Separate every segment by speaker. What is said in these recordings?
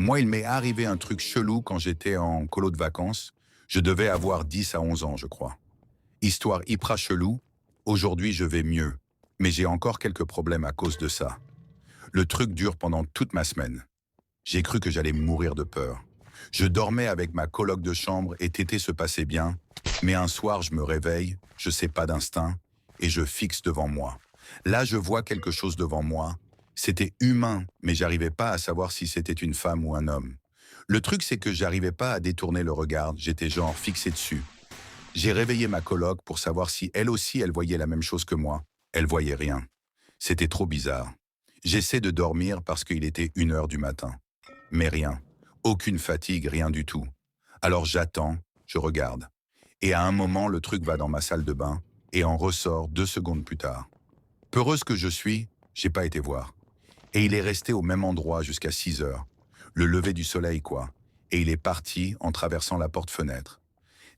Speaker 1: Moi, il m'est arrivé un truc chelou quand j'étais en colo de vacances. Je devais avoir 10 à 11 ans, je crois. Histoire hyper chelou. Aujourd'hui, je vais mieux. Mais j'ai encore quelques problèmes à cause de ça. Le truc dure pendant toute ma semaine. J'ai cru que j'allais mourir de peur. Je dormais avec ma coloc de chambre et tété se passait bien. Mais un soir, je me réveille, je sais pas d'instinct, et je fixe devant moi. Là, je vois quelque chose devant moi. C'était humain, mais j'arrivais pas à savoir si c'était une femme ou un homme. Le truc, c'est que j'arrivais pas à détourner le regard, j'étais genre fixé dessus. J'ai réveillé ma coloc pour savoir si elle aussi, elle voyait la même chose que moi. Elle voyait rien. C'était trop bizarre. J'essaie de dormir parce qu'il était 1 heure du matin. Mais rien. Aucune fatigue, rien du tout. Alors j'attends, je regarde. Et à un moment, le truc va dans ma salle de bain et en ressort 2 secondes plus tard. Peureuse que je suis, j'ai pas été voir. Et il est resté au même endroit jusqu'à 6 heures. Le lever du soleil, quoi. Et il est parti en traversant la porte-fenêtre.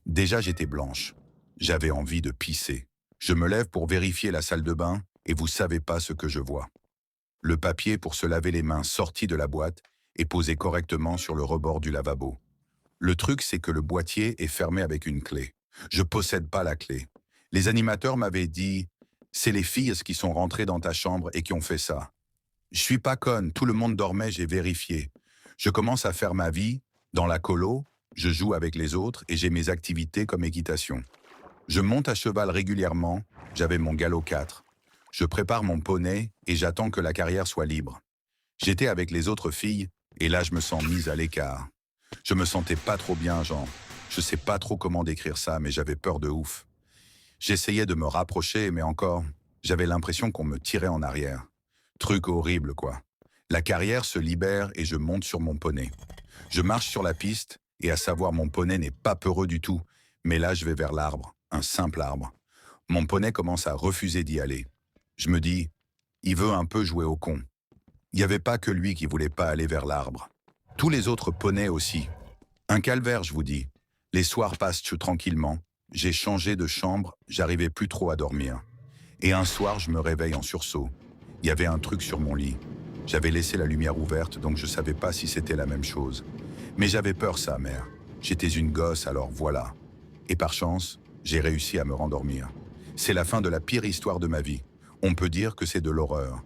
Speaker 1: Déjà, j'étais blanche. J'avais envie de pisser. Je me lève pour vérifier la salle de bain et vous savez pas ce que je vois. Le papier pour se laver les mains sorti de la boîte et posé correctement sur le rebord du lavabo. Le truc, c'est que le boîtier est fermé avec une clé. Je possède pas la clé. Les animateurs m'avaient dit « C'est les filles qui sont rentrées dans ta chambre et qui ont fait ça ». Je suis pas conne, tout le monde dormait, j'ai vérifié. Je commence à faire ma vie, dans la colo, je joue avec les autres et j'ai mes activités comme équitation. Je monte à cheval régulièrement, j'avais mon galop 4. Je prépare mon poney et j'attends que la carrière soit libre. J'étais avec les autres filles et là je me sens mise à l'écart. Je me sentais pas trop bien, genre. Je sais pas trop comment décrire ça, mais j'avais peur de ouf. J'essayais de me rapprocher, mais encore, j'avais l'impression qu'on me tirait en arrière. Truc horrible, quoi. La carrière se libère et je monte sur mon poney. Je marche sur la piste, et à savoir mon poney n'est pas peureux du tout, mais là je vais vers l'arbre, un simple arbre. Mon poney commence à refuser d'y aller. Je me dis, il veut un peu jouer au con. Il n'y avait pas que lui qui voulait pas aller vers l'arbre. Tous les autres poneys aussi. Un calvaire, je vous dis. Les soirs passent tranquillement. J'ai changé de chambre, j'arrivais plus trop à dormir. Et un soir, je me réveille en sursaut. Il y avait un truc sur mon lit. J'avais laissé la lumière ouverte, donc je savais pas si c'était la même chose. Mais j'avais peur, ça, mère. J'étais une gosse, alors voilà. Et par chance, j'ai réussi à me rendormir. C'est la fin de la pire histoire de ma vie. On peut dire que c'est de l'horreur.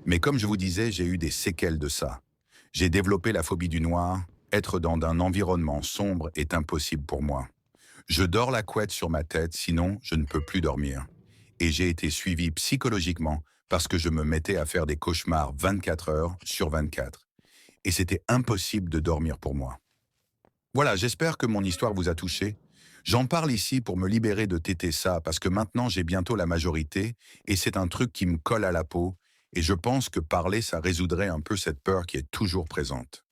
Speaker 1: Mais comme je vous disais, j'ai eu des séquelles de ça. J'ai développé la phobie du noir. Être dans un environnement sombre est impossible pour moi. Je dors la couette sur ma tête, sinon je ne peux plus dormir. Et j'ai été suivi psychologiquement parce que je me mettais à faire des cauchemars 24 heures sur 24. Et c'était impossible de dormir pour moi. Voilà, j'espère que mon histoire vous a touché. J'en parle ici pour me libérer de téter ça parce que maintenant j'ai bientôt la majorité et c'est un truc qui me colle à la peau et je pense que parler ça résoudrait un peu cette peur qui est toujours présente.